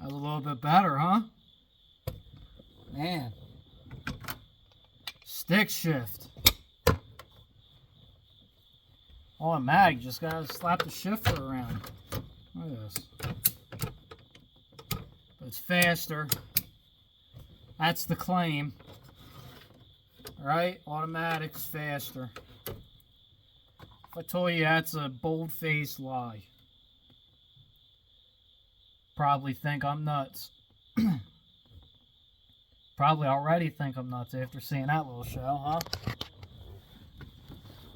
That was a little bit better, huh? Man. Stick shift. Automatic, just gotta slap the shifter around. Look at this. But it's faster. That's the claim. Alright? Automatic's faster. If I told you that's a bold-faced lie, probably think I'm nuts. Probably already think I'm nuts after seeing that little show, huh?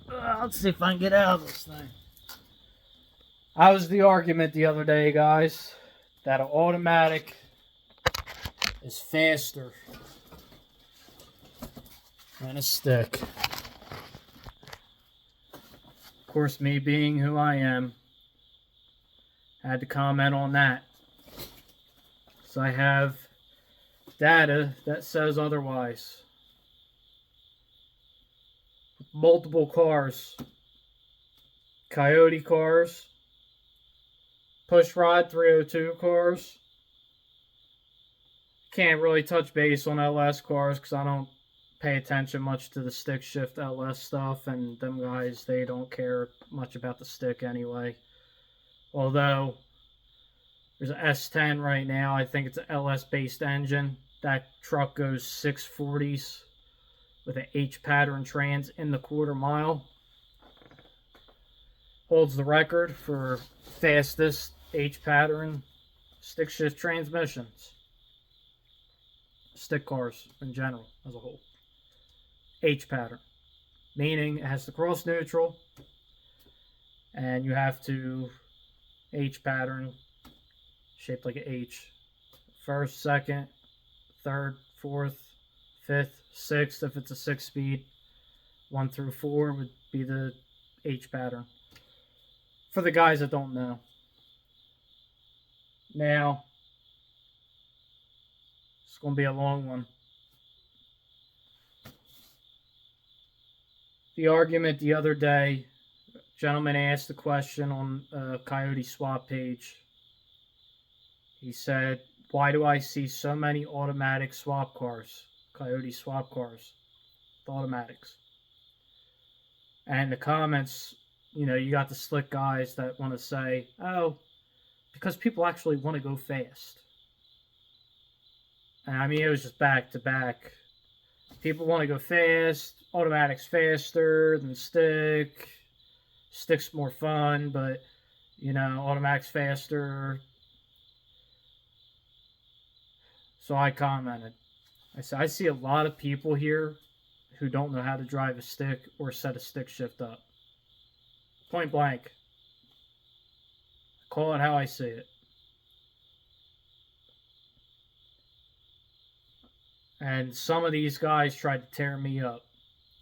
Let's see if I can get out of this thing. That was the argument the other day, guys, that an automatic is faster than a stick. Of course, me being who I am, had to comment on that. So I have data that says otherwise. Multiple cars, Coyote cars, Pushrod 302 cars. Can't really touch base on LS cars because I don't pay attention much to the stick shift LS stuff, and them guys, they don't care much about the stick anyway. Although there's an S10 right now, I think it's an LS based engine. That truck goes 640s with an H pattern trans in the quarter mile. Holds the record for fastest H pattern stick shift transmissions. Stick cars in general as a whole. H pattern. Meaning it has the cross neutral and you have to H pattern shaped like an H. First, second, third, fourth, fifth, sixth if it's a 6-speed. 1 through 4 would be the H pattern. For the guys that don't know. Now, it's going to be a long one. The argument the other day, a gentleman asked a question on a Coyote swap page. He said, why do I see so many automatic swap cars? Coyote swap cars. With automatics. And the comments, you know, you got the slick guys that want to say, oh, because people actually want to go fast. And I mean, it was just back to back. People want to go fast. Automatic's faster than stick. Stick's more fun, but, you know, automatic's faster. So I commented. I said, I see a lot of people here who don't know how to drive a stick or set a stick shift up. Point blank. Call it how I see it. And some of these guys tried to tear me up.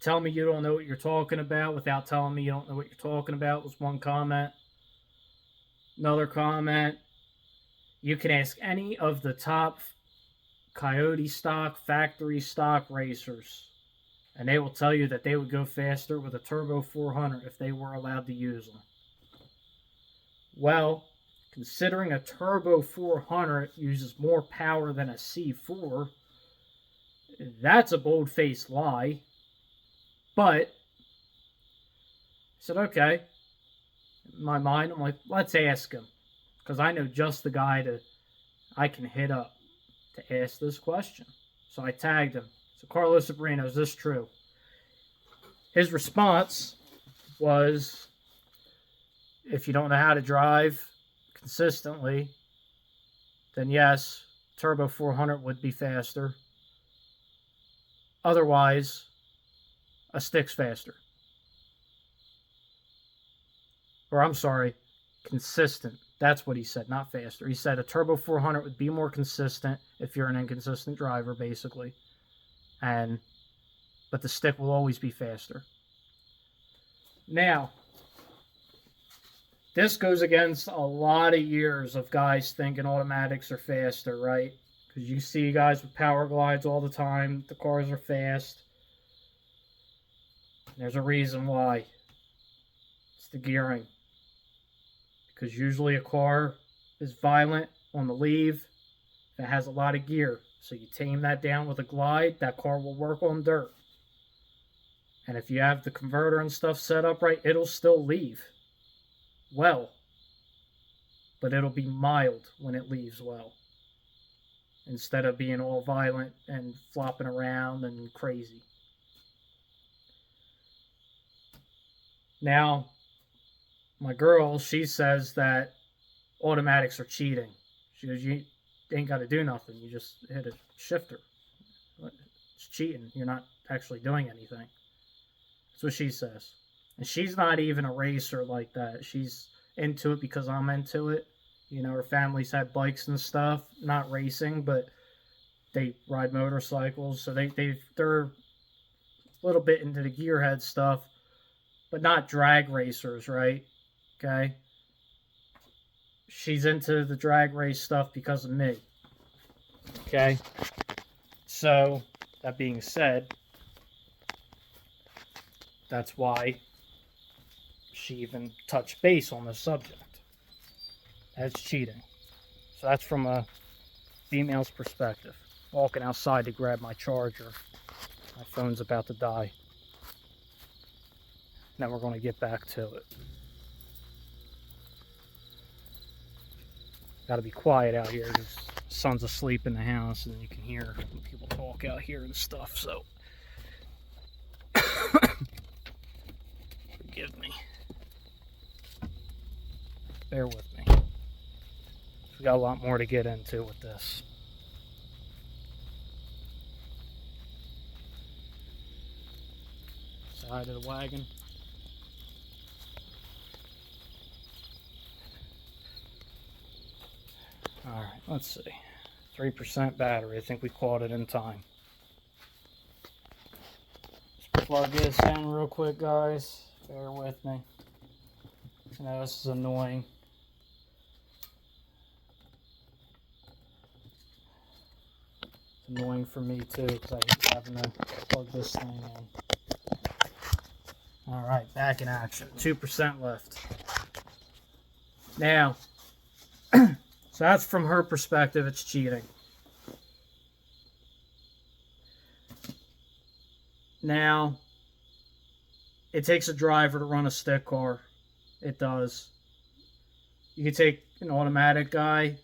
Tell me you don't know what you're talking about without telling me you don't know what you're talking about was one comment. Another comment. You can ask any of the top Coyote stock, factory stock racers, and they will tell you that they would go faster with a Turbo 400 if they were allowed to use them. Well, considering a Turbo 400 uses more power than a C4, that's a bold-faced lie. But I said, okay. In my mind, I'm like, let's ask him. Because I know just the guy that I can hit up to ask this question. So I tagged him. So, Carlos Sabrino, is this true? his response was, if you don't know how to drive consistently, then yes, Turbo 400 would be faster. Otherwise, a stick's faster. Or I'm sorry, consistent. That's what he said, not faster. He said a Turbo 400 would be more consistent if you're an inconsistent driver, basically. But the stick will always be faster. Now, this goes against a lot of years of guys thinking automatics are faster, right? Because you see guys with power glides all the time. The cars are fast. There's a reason why. It's the gearing. Because usually a car is violent on the leave that has a lot of gear. So you tame that down with a glide, that car will work on dirt. And if you have the converter and stuff set up right, it'll still leave well. But it'll be mild when it leaves well. Instead of being all violent and flopping around and crazy. Now, my girl, she says that automatics are cheating. She goes, you ain't got to do nothing. You just hit a shifter. It's cheating. You're not actually doing anything. That's what she says. And she's not even a racer like that. She's into it because I'm into it. You know, her family's had bikes and stuff. Not racing, but they ride motorcycles. So they're a little bit into the gearhead stuff. But not drag racers, right? Okay? She's into the drag race stuff because of me. Okay? So, that being said, that's why she even touched base on the subject. That's cheating. So that's from a female's perspective. Walking outside to grab my charger. My phone's about to die. Now we're going to get back to it. Got to be quiet out here because the son's asleep in the house and you can hear people talk out here and stuff, so forgive me. Bear with me. We got a lot more to get into with this. Side of the wagon. Alright, let's see. 3% battery. I think we caught it in time. Just plug this in real quick, guys. Bear with me. I know this is annoying. It's annoying for me too because I hate having to plug this thing in. Alright, back in action. 2% left. Now, so that's from her perspective, it's cheating. Now, it takes a driver to run a stick car. It does. You can take an automatic guy,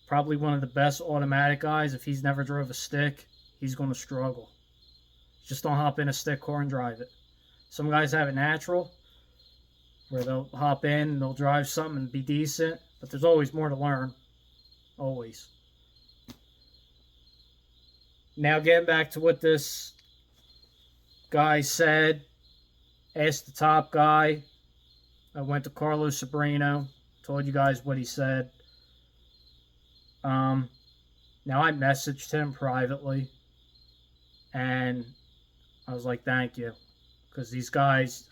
probably one of the best automatic guys. If he's never drove a stick, he's going to struggle. Just don't hop in a stick car and drive it. Some guys have it natural, where they'll hop in and they'll drive something and be decent, but there's always more to learn. Always. Now getting back to what this guy said. Asked the top guy. I went to Carlos Sobrino. Told you guys what he said. Now I messaged him privately. And I was like, thank you. Because these guys,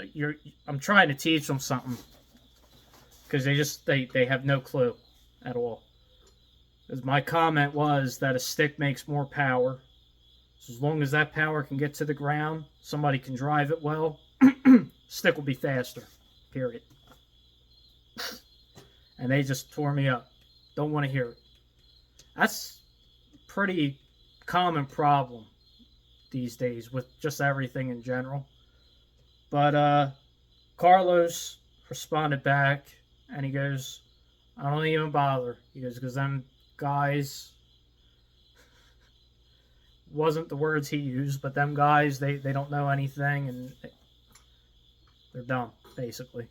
I'm trying to teach them something. Because they have no clue at all. Because my comment was that a stick makes more power. So as long as that power can get to the ground, somebody can drive it well, stick will be faster. Period. And they just tore me up. Don't want to hear it. That's a pretty common problem these days with just everything in general. But Carlos responded back and he goes, I don't even bother. He goes, because them guys, wasn't the words he used, but them guys, they don't know anything, and They're dumb, basically.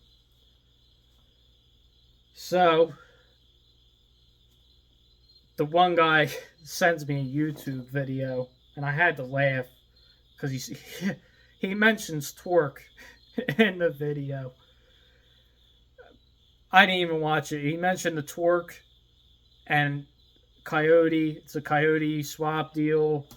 So, the one guy sends me a YouTube video, and I had to laugh because he mentions torque in the video. I didn't even watch it. He mentioned the torque and Coyote. It's a Coyote swap deal.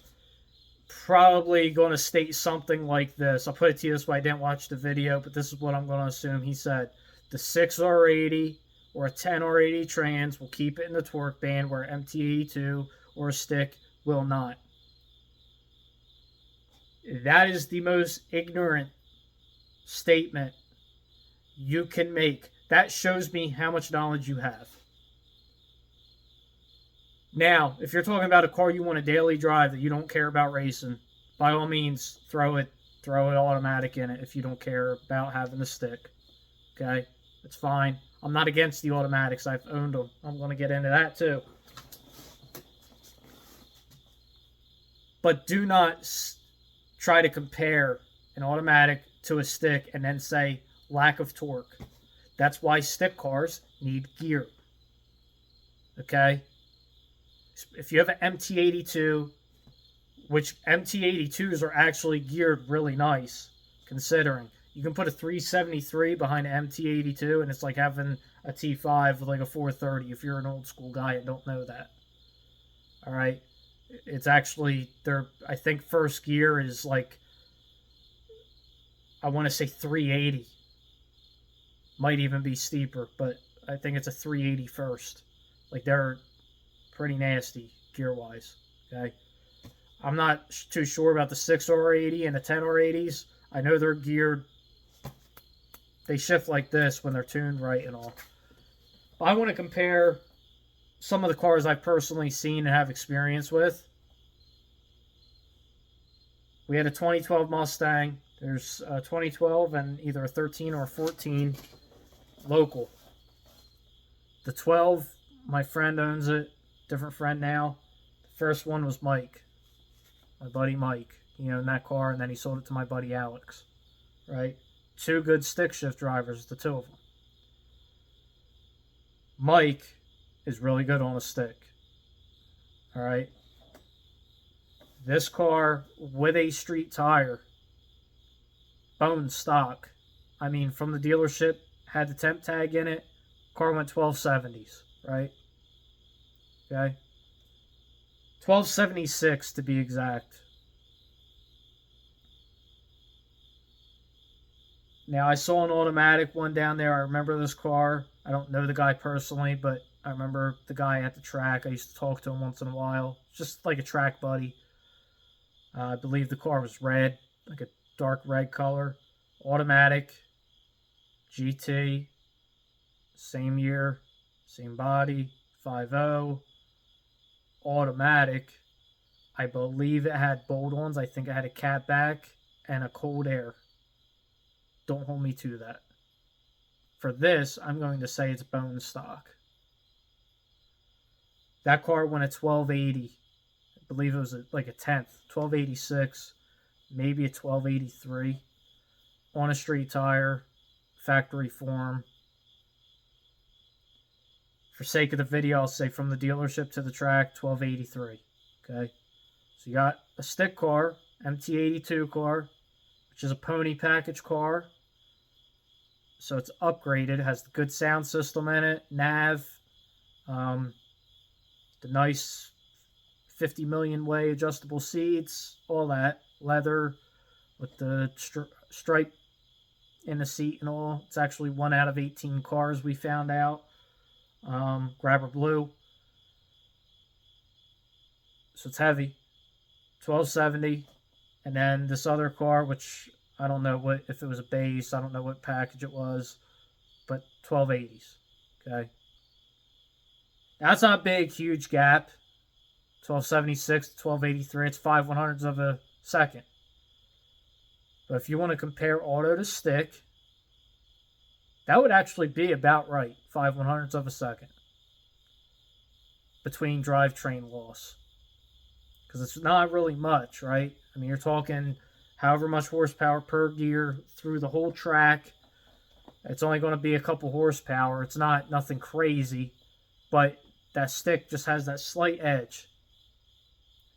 Probably going to state something like this. I'll put it to you this way. I didn't watch the video, but this is what I'm going to assume. He said the 6R80 or a 10R80 trans will keep it in the torque band where MT82 or a stick will not. That is the most ignorant statement you can make. That shows me how much knowledge you have. Now, if you're talking about a car you want to daily drive that you don't care about racing, by all means, throw it automatic in it if you don't care about having the stick. Okay? It's fine. I'm not against the automatics. I've owned them. I'm going to get into that too. But do not try to compare an automatic to a stick and then say lack of torque. That's why stick cars need gear. Okay? If you have an MT82, which MT82s are actually geared really nice, considering. You can put a 373 behind an MT82, and it's like having a T5 with like a 430 if you're an old school guy and don't know that. Alright? It's actually, I think first gear is like, I want to say 380. Might even be steeper, but I think it's a 380 first. Like, they're pretty nasty gear-wise, okay? I'm not too sure about the 6R80 and the 10R80s. I know they're geared. They shift like this when they're tuned right and all. But I want to compare some of the cars I've personally seen and have experience with. We had a 2012 Mustang. There's a 2012 and either a 13 or a 14 local. The 12, my friend owns it. Different friend now. The first one was Mike. My buddy Mike. He owned that car, and then he sold it to my buddy Alex. Right? Two good stick shift drivers, the two of them. Mike is really good on a stick. Alright? This car with a street tire, bone stock. I mean, from the dealership, had the temp tag in it. Car went 1270s, right? Okay? 1276 to be exact. Now, I saw an automatic one down there. I remember this car. I don't know the guy personally, but I remember the guy at the track. I used to talk to him once in a while. Just like a track buddy. I believe the car was red, like a dark red color. Automatic. GT. Same year. Same body. 5.0. Automatic. I believe it had bolt-ons. I think it had a catback and a cold air. Don't hold me to that. For this, I'm going to say it's bone stock. That car went at 1280. I believe it was like a 10th. 1286. Maybe a 1283. On a street tire. Factory form. For sake of the video, I'll say from the dealership to the track, 1283. Okay? So you got a stick car, MT82 car, which is a pony package car. So it's upgraded, has the good sound system in it, nav, the nice 50 million way adjustable seats, all that, leather with the stripe in the seat and all. It's actually 1 out of 18 cars we found out. Grabber blue. So it's heavy. 1270. And then this other car, which I don't know what, if it was a base, I don't know what package it was, but 1280s. Okay. That's not a big, huge gap. 1276 to 1283. It's 5/100ths of a second. But if you want to compare auto to stick, that would actually be about right. 5/100ths of a second. Between drivetrain loss. Because it's not really much, right? I mean, you're talking however much horsepower per gear through the whole track. It's only going to be a couple horsepower. It's not nothing crazy, but that stick just has that slight edge.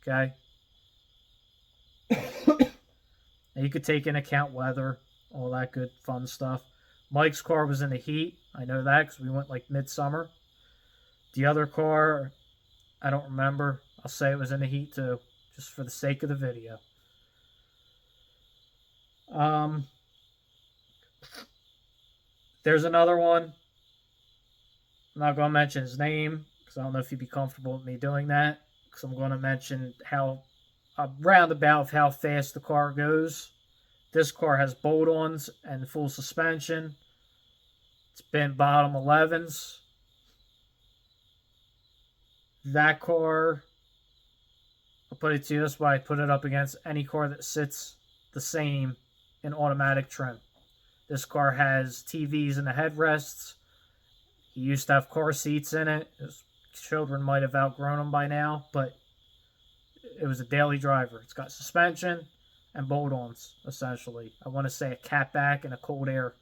Okay? And you could take into account weather, all that good fun stuff. Mike's car was in the heat. I know that because we went like midsummer. The other car, I don't remember. I'll say it was in the heat too, just for the sake of the video. There's another one. I'm not going to mention his name because I don't know if he'd be comfortable with me doing that. Because I'm going to mention how a roundabout of how fast the car goes. This car has bolt-ons and full suspension. It's been bottom 11s. That car, I'll put it to you this way, I put it up against any car that sits the same in automatic trim. This car has TVs in the headrests. He used to have car seats in it. His children might have outgrown them by now, but it was a daily driver. It's got suspension and bolt-ons, essentially. I want to say a catback and a cold air.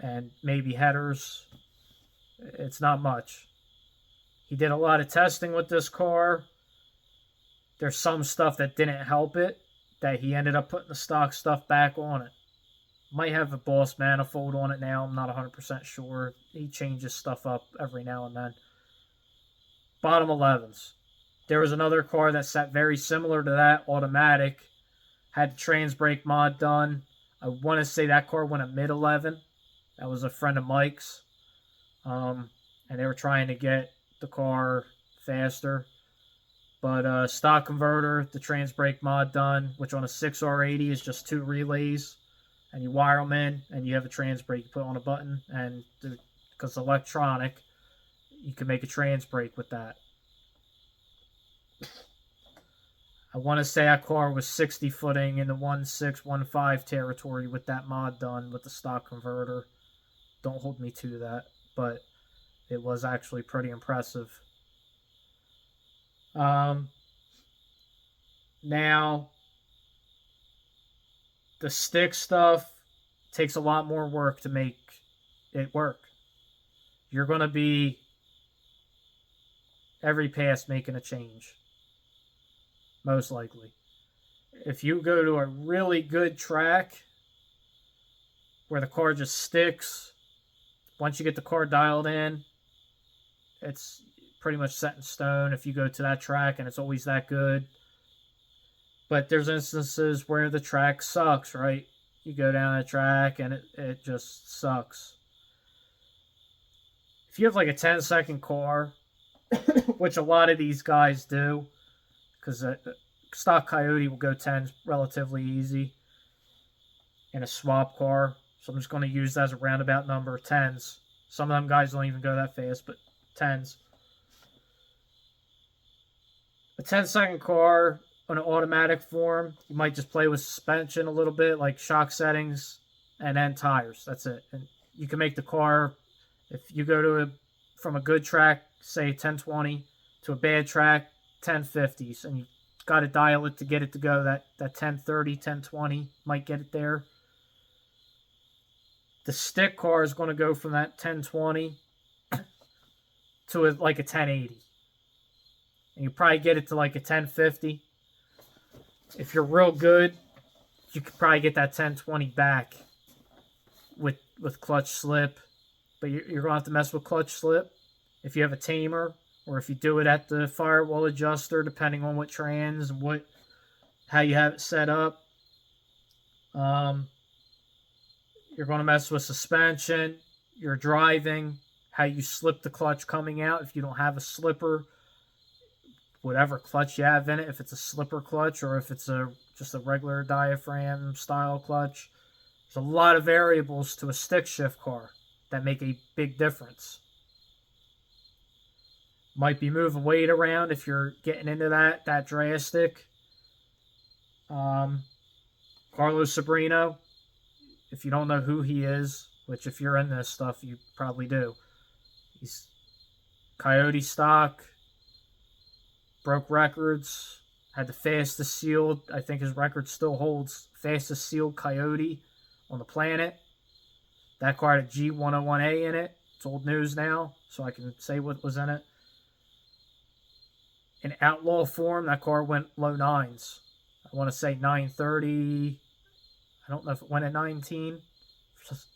And maybe headers. It's not much. He did a lot of testing with this car. There's some stuff that didn't help it, that he ended up putting the stock stuff back on it. Might have a Boss manifold on it now. I'm not 100% sure. He changes stuff up every now and then. Bottom 11s. There was another car that sat very similar to that, automatic. Had the trans brake mod done. I want to say that car went a mid 11. That was a friend of Mike's. And they were trying to get the car faster. But stock converter, the trans brake mod done, which on a 6R80 is just 2 relays. And you wire them in, and you have a trans brake. You put on a button, and because it's electronic, you can make a trans brake with that. I want to say that car was 60 footing in the 1.6, 1.5 territory with that mod done with the stock converter. Don't hold me to that, but it was actually pretty impressive. Now, the stick stuff takes a lot more work to make it work. You're going to be every pass making a change. Most likely. If you go to a really good track where the car just sticks, once you get the car dialed in, it's pretty much set in stone if you go to that track and it's always that good. But there's instances where the track sucks, right? You go down a track and it just sucks. If you have like a 10-second car, which a lot of these guys do, because stock Coyote will go 10 relatively easy in a swap car. So I'm just going to use that as a roundabout number, 10s. Some of them guys don't even go that fast, but 10s. A 10-second car on an automatic form, you might just play with suspension a little bit, like shock settings, and then tires. That's it. And you can make the car, if you go to from a good track, say 1020, to a bad track, 1050s, and you got to dial it to get it to go that 1030, 1020, might get it there. The stick car is going to go from that 1020 to like a 1080. And you probably get it to like a 1050. If you're real good, you could probably get that 1020 back with clutch slip. But you're going to have to mess with clutch slip if you have a tamer, or if you do it at the firewall adjuster, depending on what trans and how you have it set up. You're going to mess with suspension, your driving, how you slip the clutch coming out if you don't have a slipper, whatever clutch you have in it, if it's a slipper clutch or if it's just a regular diaphragm style clutch. There's a lot of variables to a stick shift car that make a big difference. Might be moving weight around if you're getting into that drastic. Carlos Sobrino, if you don't know who he is, which if you're in this stuff, you probably do. He's Coyote stock, broke records, Had the fastest sealed, I think his record still holds, fastest sealed Coyote on the planet. That car had a G101A in it. It's old news now, so I can say what was in it. In outlaw form, that car went low nines. I want to say 930. I don't know if it went at 19.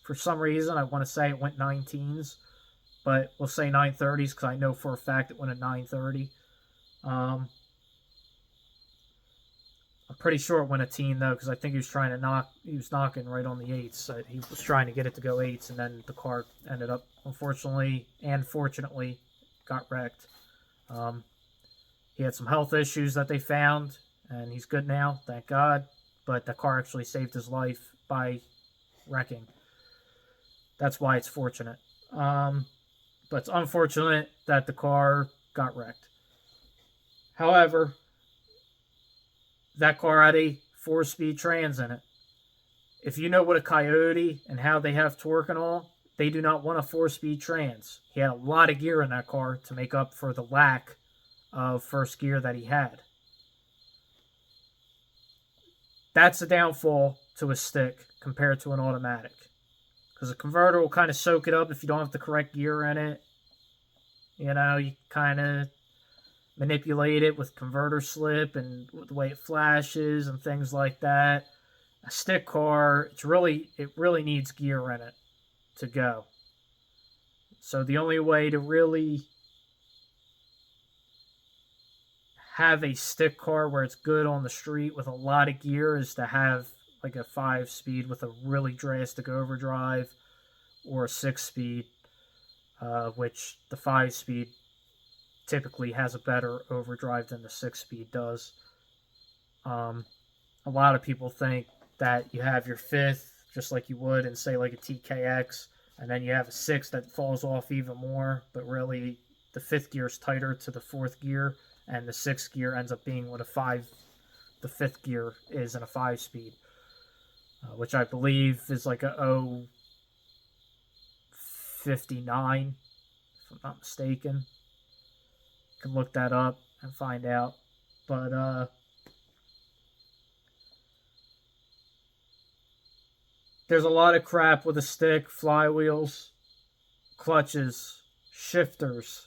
For some reason, I want to say it went 19s. But we'll say 930s because I know for a fact it went at 930. I'm pretty sure it went a teen though, because I think he was knocking right on the eights. So he was trying to get it to go eights, and then the car ended up, unfortunately and fortunately, got wrecked. He had some health issues that they found, and he's good now, thank God. But the car actually saved his life by wrecking. That's why it's fortunate. But it's unfortunate that the car got wrecked. However, that car had a 4-speed trans in it. If you know what a Coyote and how they have torque and all, they do not want a 4-speed trans. He had a lot of gear in that car to make up for the lack of first gear that he had. That's a downfall to a stick compared to an automatic. Because a converter will kind of soak it up if you don't have the correct gear in it. You know, you kind of manipulate it with converter slip and the way it flashes and things like that. A stick car, it really needs gear in it to go. So the only way to really have a stick car where it's good on the street with a lot of gear is to have like a 5-speed with a really drastic overdrive, or a 6-speed, which the 5-speed typically has a better overdrive than the 6-speed does. A lot of people think that you have your 5th just like you would in, say, like a TKX, and then you have a 6th that falls off even more, but really the 5th gear is tighter to the 4th gear, and the 6th gear ends up being what the 5th gear is in a 5-speed, which I believe is like a 059, if I'm not mistaken. You can look that up and find out. But there's a lot of crap with a stick: flywheels, clutches, shifters,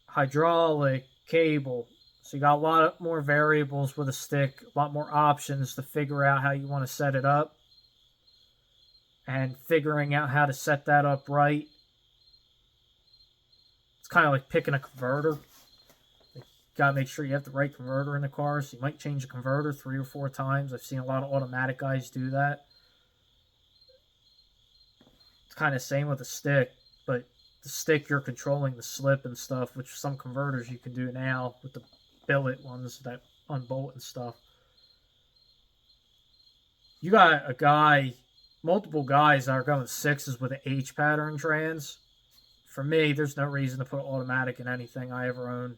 hydraulic, cable. So you got a lot more variables with a stick, a lot more options to figure out how you want to set it up. And figuring out how to set that up right. It's kind of like picking a converter. You got to make sure you have the right converter in the car. So you might change the converter 3 or 4 times. I've seen a lot of automatic guys do that. It's kind of the same with a stick, but the stick, you're controlling the slip and stuff, which some converters you can do now with the billet ones that unbolt and stuff. You got multiple guys that are going 6s with an H pattern trans. For me, there's no reason to put automatic in anything I ever own,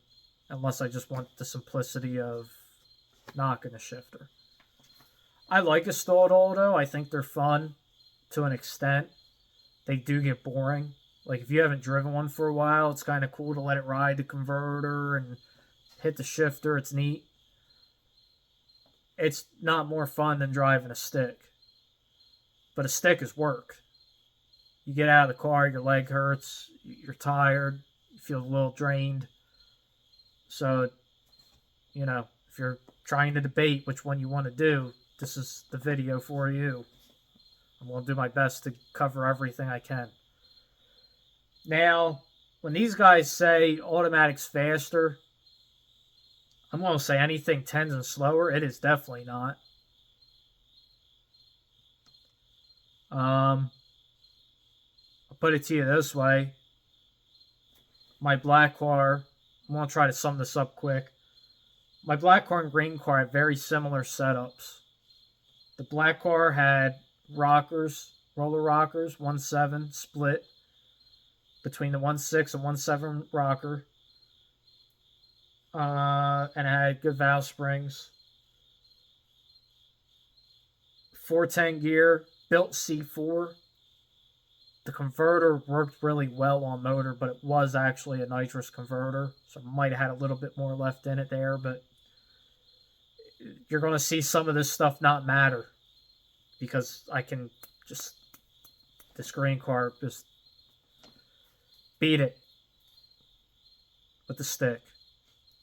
unless I just want the simplicity of knocking a shifter. I like a stalled auto. I think they're fun to an extent. They do get boring. Like, if you haven't driven one for a while, it's kind of cool to let it ride the converter and hit the shifter. It's neat. It's not more fun than driving a stick. But a stick is work. You get out of the car, your leg hurts, you're tired, you feel a little drained. So, you know, if you're trying to debate which one you want to do, this is the video for you. I'm going to do my best to cover everything I can. Now, when these guys say automatic's faster, I'm going to say anything 10s and slower, it is definitely not. I'll put it to you this way. My black car, I'm going to try to sum this up quick. My black car and green car had very similar setups. The black car had rockers, roller rockers, 1.7 split between the 1.6 and 1.7 rocker. And it had good valve springs. 410 gear, built C4. The converter worked really well on motor, but it was actually a nitrous converter, so it might have had a little bit more left in it there, but you're going to see some of this stuff not matter because I can just, this green card, just beat it with the stick.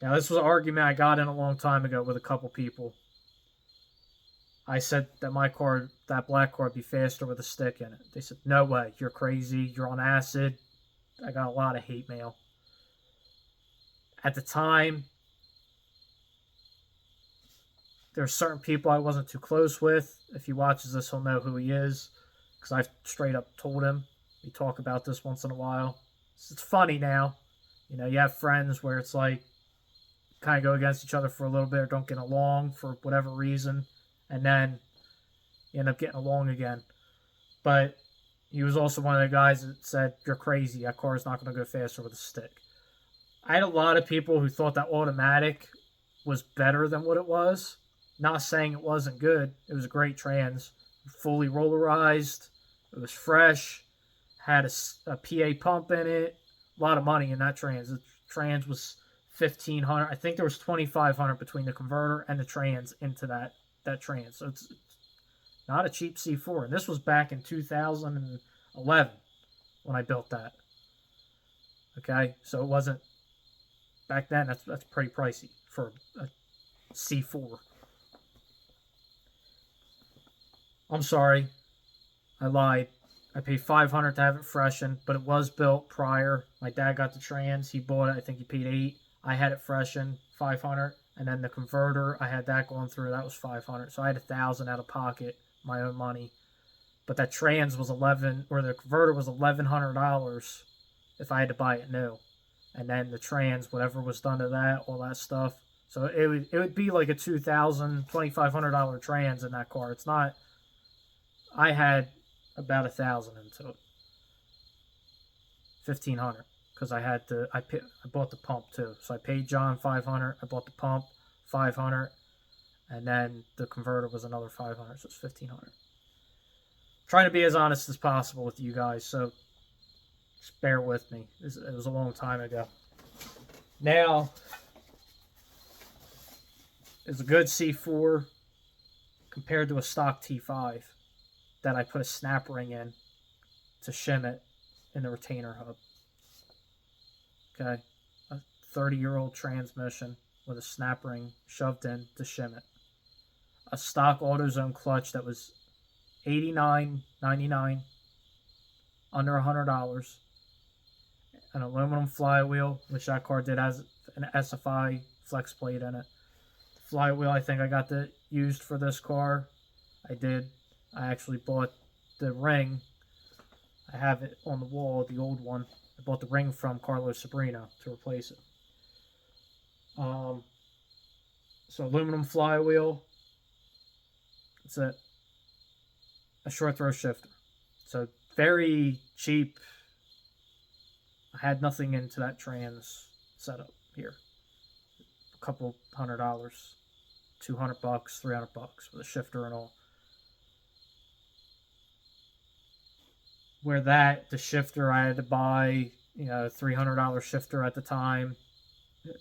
Now, this was an argument I got in a long time ago with a couple people. I said that my card, that black card, would be faster with a stick in it. They said, no way, you're crazy, you're on acid. I got a lot of hate mail. At the time, there's certain people I wasn't too close with. If he watches this, he'll know who he is, because I've straight up told him. We talk about this once in a while. It's funny now. You know, you have friends where it's like, kind of go against each other for a little bit or don't get along for whatever reason, and then you end up getting along again. But he was also one of the guys that said, you're crazy, that car's not going to go faster with a stick. I had a lot of people who thought that automatic was better than what it was. Not saying it wasn't good. It was a great trans. Fully rollerized. It was fresh. Had a PA pump in it. A lot of money in that trans. The trans was $1,500. I think there was $2,500 between the converter and the trans into that trans. So it's not a cheap C4. And this was back in 2011 when I built that. Okay, so it wasn't back then. That's pretty pricey for a C4. I'm sorry, I lied. I paid $500 to have it freshened, but it was built prior. My dad got the trans. He bought it. I think he paid $800. I had it freshened, $500, and then the converter, I had that going through. That was $500. So I had $1,000 out of pocket, my own money. But that trans was the converter was $1,100 if I had to buy it new. And then the trans, whatever was done to that, all that stuff. So it would be like a $2,000, $2,500 trans in that car. It's not. I had about $1,000 into it, $1,500, because I bought the pump too. So I paid John $500. I bought the pump $500, and then the converter was another $500. So it's $1,500. Trying to be as honest as possible with you guys, so just bear with me. It was a long time ago. Now, it's a good C4 compared to a stock T5 that I put a snap ring in to shim it in the retainer hub. Okay, a 30-year-old transmission with a snap ring shoved in to shim it. A stock AutoZone clutch that was $89.99, under $100. An aluminum flywheel, which that car did has an SFI flex plate in it. Flywheel, I think I got that used for this car. I did. I actually bought the ring. I have it on the wall, the old one. I bought the ring from Carlos Sabrino to replace it. So aluminum flywheel. It's a short throw shifter. So very cheap. I had nothing into that trans setup here. A couple $100, $200, $300 with a shifter and all. Where the shifter I had to buy, $300 shifter at the time.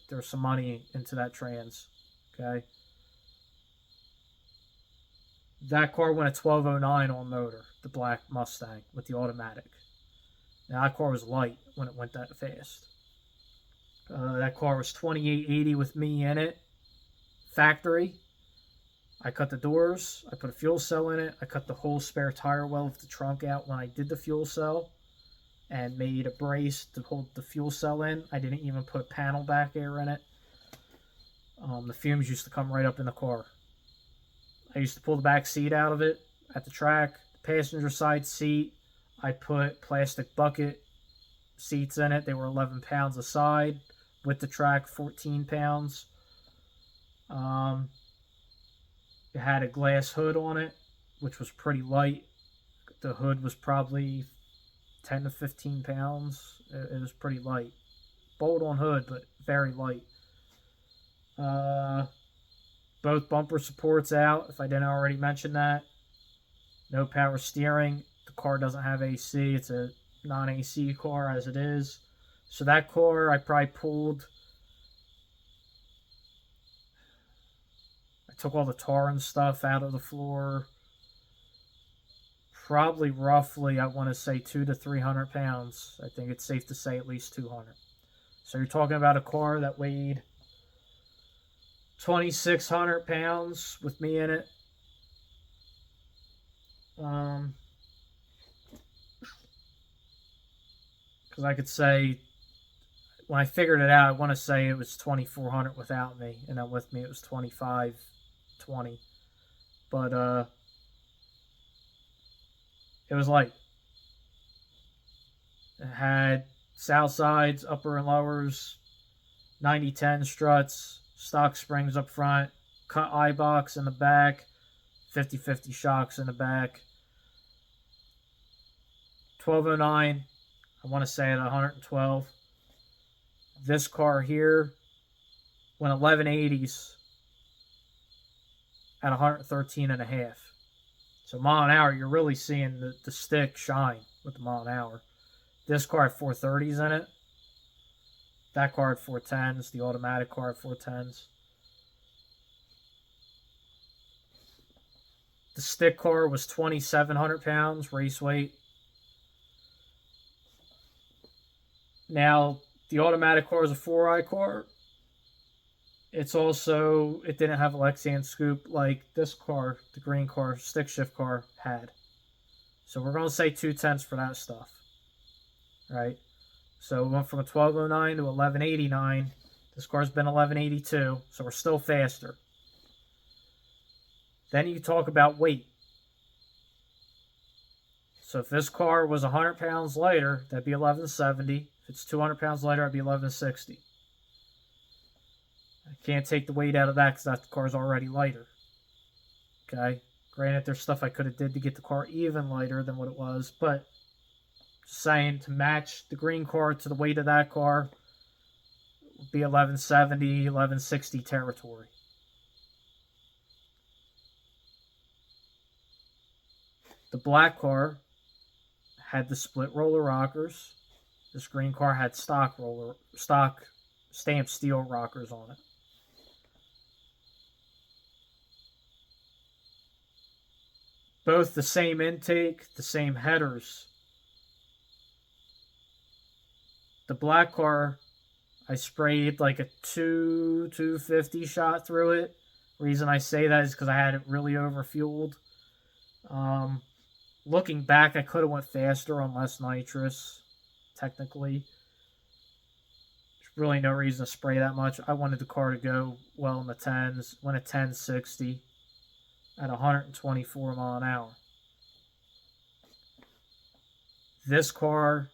There was some money into that trans. Okay. That car went a 1209 on motor, the black Mustang with the automatic. Now that car was light when it went that fast. That car was 2880 with me in it, factory. I cut the doors, I put a fuel cell in it, I cut the whole spare tire well of the trunk out when I did the fuel cell, and made a brace to hold the fuel cell in. I didn't even put panel back air in it. The fumes used to come right up in the car. I used to pull the back seat out of it at the track. The passenger side seat, I put plastic bucket seats in it. They were 11 pounds a side. With the track, 14 pounds. It had a glass hood on it, which was pretty light. The hood was probably 10 to 15 pounds. It was pretty light. Bolt-on hood, but very light. Both bumper supports out, if I didn't already mention that. No power steering. The car doesn't have AC. It's a non-AC car as it is. So that car I probably pulled. I took all the tar and stuff out of the floor. Probably roughly, I want to say 200 to 300 pounds. I think it's safe to say at least 200. So you're talking about a car that weighed 2,600 pounds with me in it. Because I could say, when I figured it out, I want to say it was 2,400 without me, and then with me it was 2,520. But it was light. It had south sides, upper and lowers, 90-10 struts, stock springs up front, cut eye box in the back, 50-50 shocks in the back. 1209, I want to say at 112. This car here went 1180s at 113.5. So mile an hour, you're really seeing the stick shine with the mile an hour. This car had 430s in it. That car had 410s. The automatic car had 410s. The stick car was 2,700 pounds race weight. Now, the automatic car is a 4i car. It didn't have a Lexan scoop like this car, the green car, stick shift car, had. So we're going to say 2/10 for that stuff. Right? So we went from a 1209 to 1189. This car's been 1182, so we're still faster. Then you talk about weight. So if this car was 100 pounds lighter, that'd be 1170. If it's 200 pounds lighter, it'd be 1160. I can't take the weight out of that because that car's already lighter. Okay? Granted, there's stuff I could have did to get the car even lighter than what it was, but just saying, to match the green car to the weight of that car would be 1170, 1160 territory. The black car had the split roller rockers. This green car had stock stamped steel rockers on it. Both the same intake, the same headers. The black car, I sprayed like a 250 shot through it. Reason I say that is because I had it really overfueled. Looking back, I could have went faster on less nitrous, technically. There's really no reason to spray that much. I wanted the car to go well in the 10s. Went at 1060 at 124 mile an hour. This car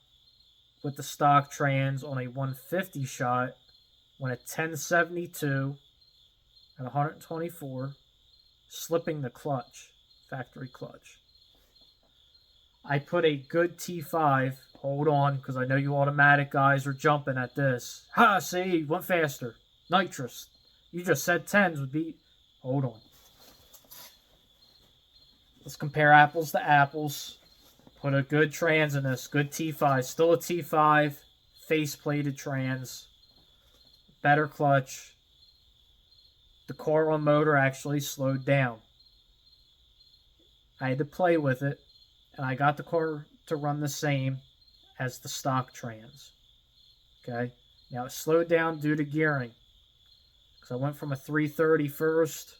with the stock trans on a 150 shot went at 1072 at 124, slipping the clutch, factory clutch. I put a good T5, hold on, because I know you automatic guys are jumping at this. Ha, see, went faster. Nitrous. You just said 10s would be, hold on. Let's compare apples to apples. Put a good trans in this, good T5. Still a T5, face-plated trans. Better clutch. The car on motor actually slowed down. I had to play with it, and I got the car to run the same as the stock trans. Okay? Now it slowed down due to gearing. Because I went from a 330 first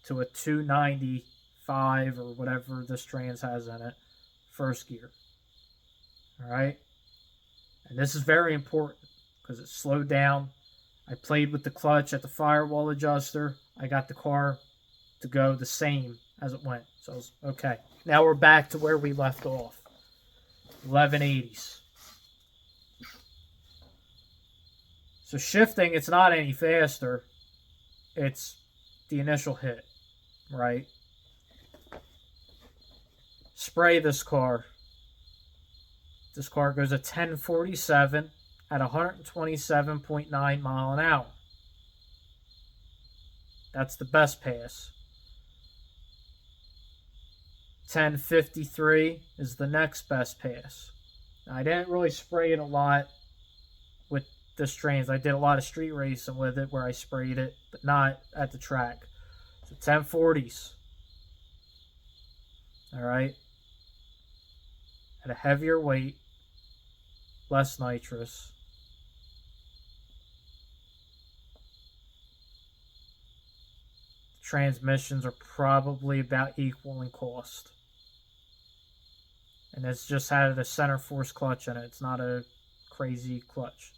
to a 295 or whatever this trans has in it, first gear. Alright? And this is very important because it slowed down. I played with the clutch at the firewall adjuster. I got the car to go the same as it went. So, okay. Now we're back to where we left off. 1180s. So shifting, it's not any faster. It's the initial hit, right? Spray this car. This car goes at 1047 at 127.9 mile an hour. That's the best pass. 1053 is the next best pass. Now, I didn't really spray it a lot with this trans. I did a lot of street racing with it where I sprayed it, but not at the track. So The 1040s. Alright. At a heavier weight, less nitrous. Transmissions are probably about equal in cost. And it's just had a center force clutch in it. It's not a crazy clutch.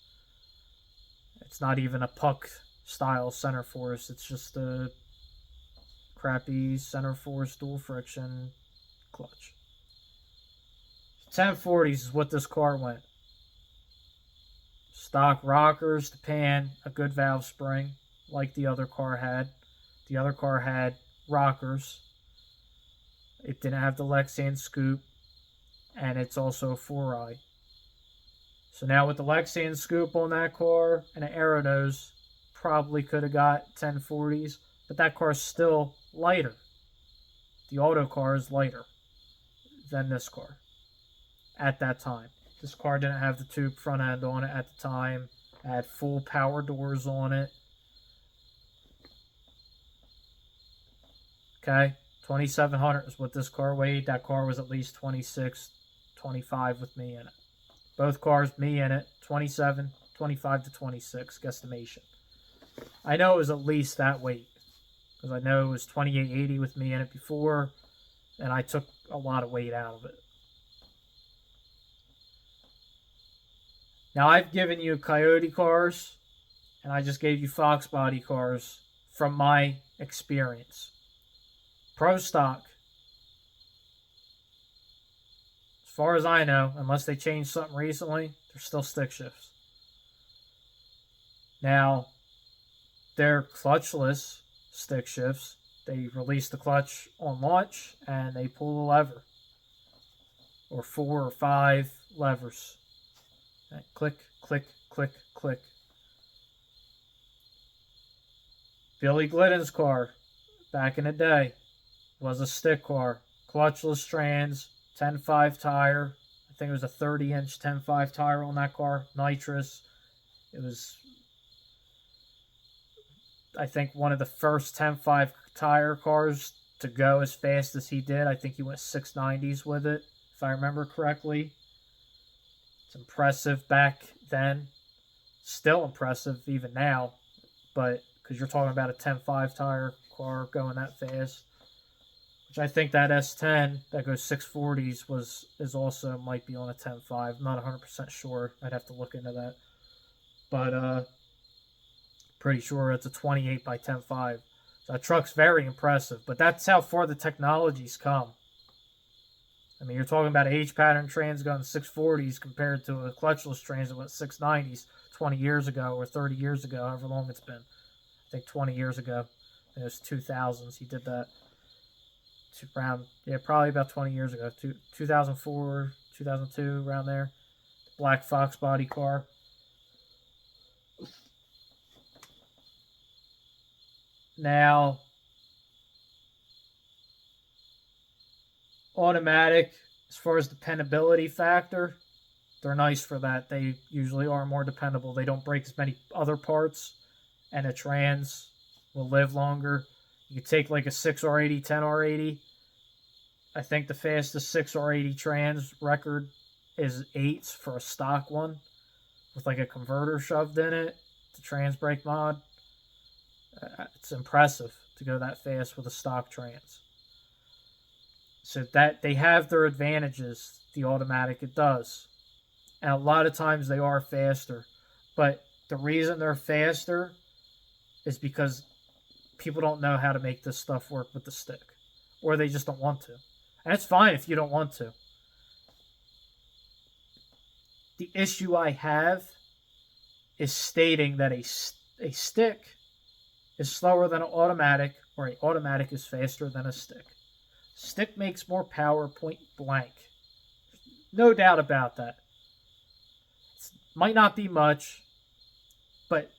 It's not even a puck style center force. It's just a crappy center force dual friction clutch. 1040s is what this car went. Stock rockers, the pan, a good valve spring, like the other car had. The other car had rockers. It didn't have the Lexan scoop, and it's also a 4i. So now with the Lexan scoop on that car and an Aero nose, probably could have got 1040s, but that car is still lighter. The auto car is lighter than this car at that time. This car didn't have the tube front end on it at the time. It had full power doors on it. Okay, 2,700 is what this car weighed. That car was at least 26, 25 with me in it. Both cars, me in it, 27, 25 to 26, guesstimation. I know it was at least that weight, because I know it was 2880 with me in it before, and I took a lot of weight out of it. Now, I've given you Coyote cars, and I just gave you Fox body cars from my experience. Pro stock, as far as I know, unless they changed something recently, they're still stick shifts. Now, they're clutchless stick shifts. They release the clutch on launch and they pull the lever, or 4 or 5 levers. And click, click, click, click. Billy Glidden's car, back in the day, was a stick car. Clutchless trans, 10.5 tire. I think it was a 30-inch 10.5 tire on that car. Nitrous. It was, I think, one of the first 10.5 tire cars to go as fast as he did. I think he went 690s with it, if I remember correctly. It's impressive back then. Still impressive even now. But, because you're talking about a 10.5 tire car going that fast. Which I think that S10 that goes 640s is also might be on a 10.5. I'm not 100% sure. I'd have to look into that. But pretty sure it's a 28 by 10.5. So that truck's very impressive. But that's how far the technology's come. I mean, you're talking about an H-pattern trans going 640s compared to a clutchless trans that went 690s 20 years ago or 30 years ago, however long it's been. I think 20 years ago. It was 2000s. He did that. Around, yeah, probably about 20 years ago. 2004, 2002, around there. Black Fox body car. Now, automatic, as far as dependability factor, they're nice for that. They usually are more dependable. They don't break as many other parts, and a trans will live longer. You could take like a 6R80, 10R80. I think the fastest 6R80 trans record is 8s for a stock one with like a converter shoved in it, the trans brake mod. It's impressive to go that fast with a stock trans. So that they have their advantages, the automatic, it does. And a lot of times they are faster. But the reason they're faster is because people don't know how to make this stuff work with the stick. Or they just don't want to. And it's fine if you don't want to. The issue I have is stating that a stick is slower than an automatic, or an automatic is faster than a stick. Stick makes more power, point blank. No doubt about that. It might not be much, but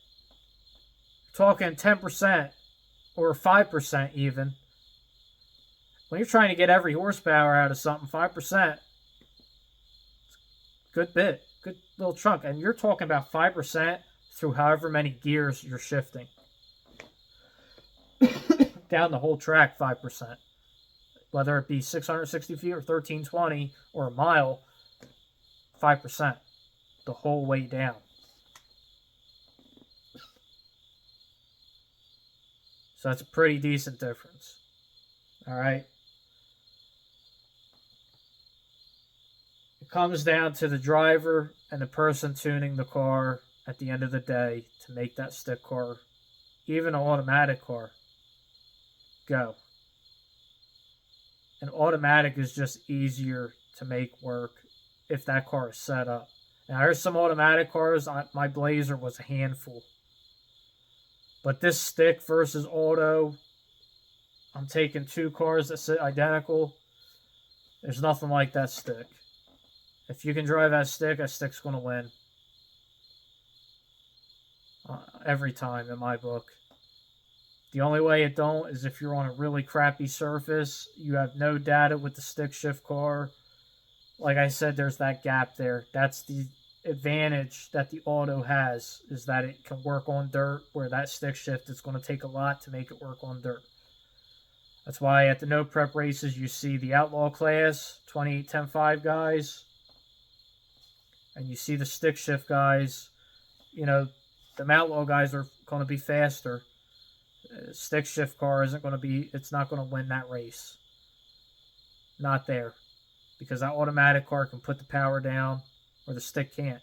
talking 10% or 5% even. When you're trying to get every horsepower out of something, 5%, good bit, good little chunk. And you're talking about 5% through however many gears you're shifting. down the whole track 5%. Whether it be 660 feet or 1320 or a mile, 5% the whole way down. So that's a pretty decent difference. All right. It comes down to the driver and the person tuning the car at the end of the day to make that stick car, even an automatic car, go. An automatic is just easier to make work if that car is set up. Now, there's some automatic cars. My Blazer was a handful. But this stick versus auto, I'm taking two cars that sit identical. There's nothing like that stick. If you can drive that stick's going to win. Every time in my book. The only way it don't is if you're on a really crappy surface, you have no data with the stick shift car. Like I said, there's that gap there. That's the advantage that the auto has, is that it can work on dirt, where that stick shift is going to take a lot to make it work on dirt. That's why at the no prep races you see the outlaw class 28-10-5 guys, and you see the stick shift guys. You know, the outlaw guys are going to be faster. Stick shift car isn't going to be, it's not going to win that race. Not there. Because that automatic car can put the power down where the stick can't.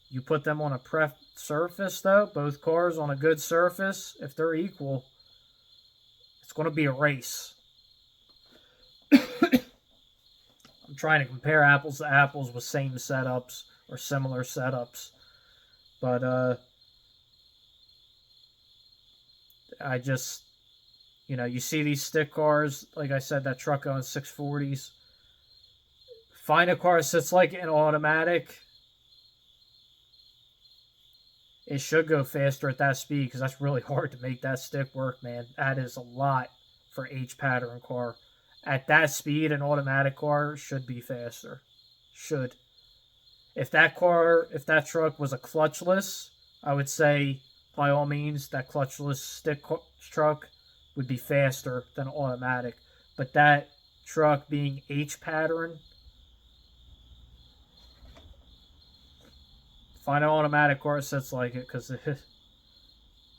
You put them on a prep surface, though, both cars on a good surface, if they're equal, it's going to be a race. I'm trying to compare apples to apples with same setups or similar setups. But, I just, you know, you see these stick cars, like I said, that truck going 640s. Find a car that sits like an automatic. It should go faster at that speed, because that's really hard to make that stick work, man. That is a lot for H pattern car. At that speed, an automatic car should be faster. Should. If that truck was a clutchless, I would say, by all means, that clutchless stick truck would be faster than automatic. But that truck being H pattern, find an automatic car that sits like it, because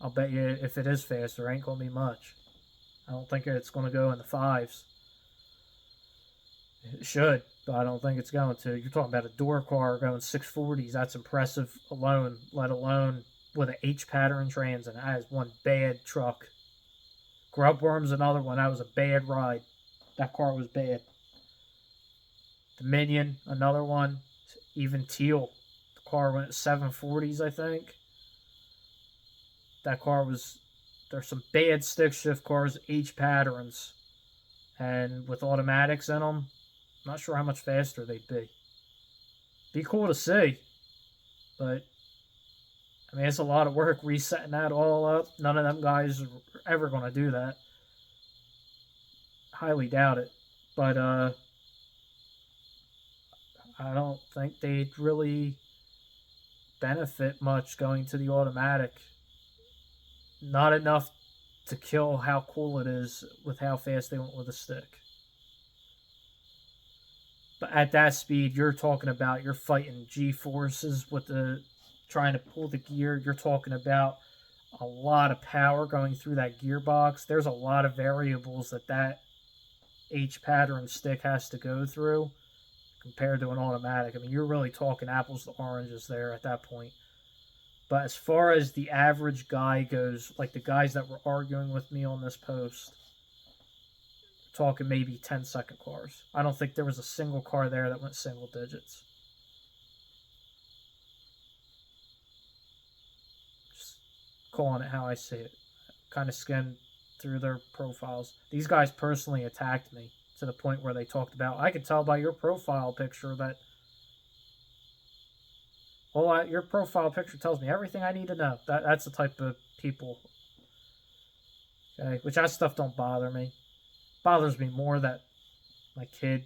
I'll bet you if it is faster, it ain't going to be much. I don't think it's going to go in the fives. It should, but I don't think it's going to. You're talking about a door car going 640s. That's impressive alone, let alone with an H pattern trans, and that is one bad truck. Grubworm's another one. That was a bad ride. That car was bad. Dominion, another one. Even Teal. The car went 740s, I think. That car was... There's some bad stick shift cars, H patterns. And with automatics in them, I'm not sure how much faster they'd be. Be cool to see. But... I mean, it's a lot of work resetting that all up. None of them guys are ever going to do that. Highly doubt it. But I don't think they'd really benefit much going to the automatic. Not enough to kill how cool it is with how fast they went with a stick. But at that speed, you're talking about, you're fighting G-forces with the... trying to pull the gear. You're talking about a lot of power going through that gearbox. There's a lot of variables that H pattern stick has to go through compared to an automatic. I mean, you're really talking apples to oranges there at that point. But as far as the average guy goes, like the guys that were arguing with me on this post, talking maybe 10-second cars. I don't think there was a single car there that went single digits. Calling it how I see it. Kind of skimmed through their profiles. These guys personally attacked me to the point where they talked about, I could tell by your profile picture that, well, your profile picture tells me everything I need to know. That's the type of people. Okay, which that stuff don't bother me. It bothers me more that my kid,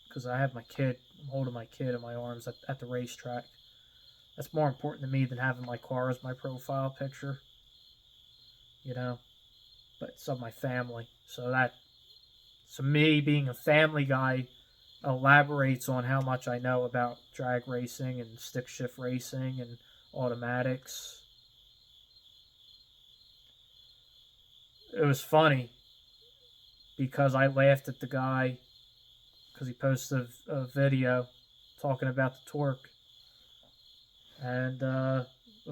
because I have my kid, I'm holding my kid in my arms at the racetrack. That's more important to me than having my car as my profile picture. You know? but it's of my family. So me being a family guy elaborates on how much I know about drag racing and stick shift racing and automatics. It was funny because I laughed at the guy because he posted a video talking about the torque and of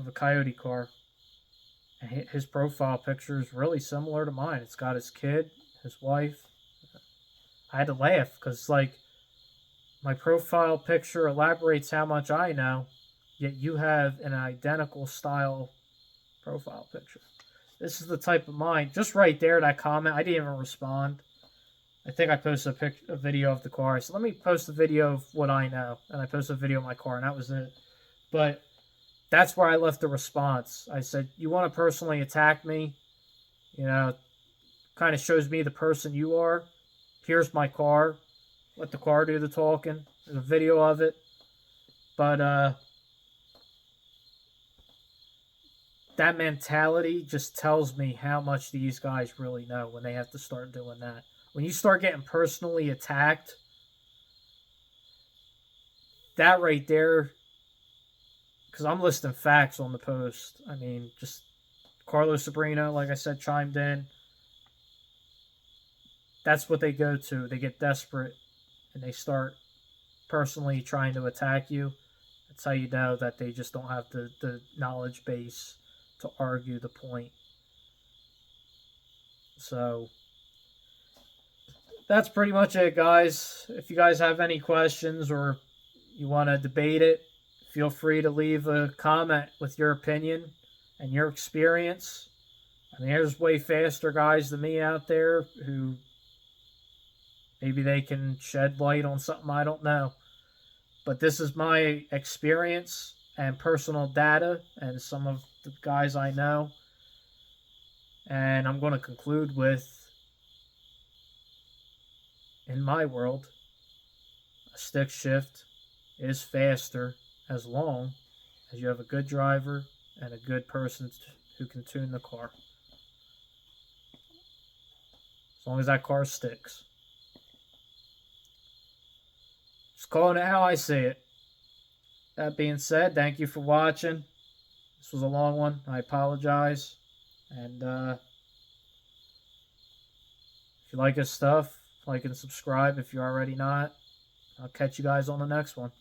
a Coyote car. And his profile picture is really similar to mine. It's got his kid, his wife. I had to laugh because, like, my profile picture elaborates how much I know, yet you have an identical style profile picture. This is the type of mind. Just right there, that comment, I didn't even respond. I think I posted a video of the car. So let me post a video of what I know. And I posted a video of my car, and that was it. But that's where I left the response. I said, you want to personally attack me? You know, kind of shows me the person you are. Here's my car. Let the car do the talking. There's a video of it. But that mentality just tells me how much these guys really know when they have to start doing that. When you start getting personally attacked, that right there, because I'm listing facts on the post. I mean, just Carlos Sabrino, like I said, chimed in. That's what they go to. They get desperate and they start personally trying to attack you. That's how you know that they just don't have the knowledge base to argue the point. So that's pretty much it, guys. If you guys have any questions or you want to debate it, feel free to leave a comment with your opinion and your experience. I mean, there's way faster guys than me out there who maybe they can shed light on something I don't know. But this is my experience and personal data and some of the guys I know. And I'm going to conclude with, in my world, a stick shift is faster as long as you have a good driver and a good person who can tune the car. As long as that car sticks. Just calling it how I see it. That being said, thank you for watching. This was a long one. I apologize. And if you like this stuff, like and subscribe if you're already not. I'll catch you guys on the next one.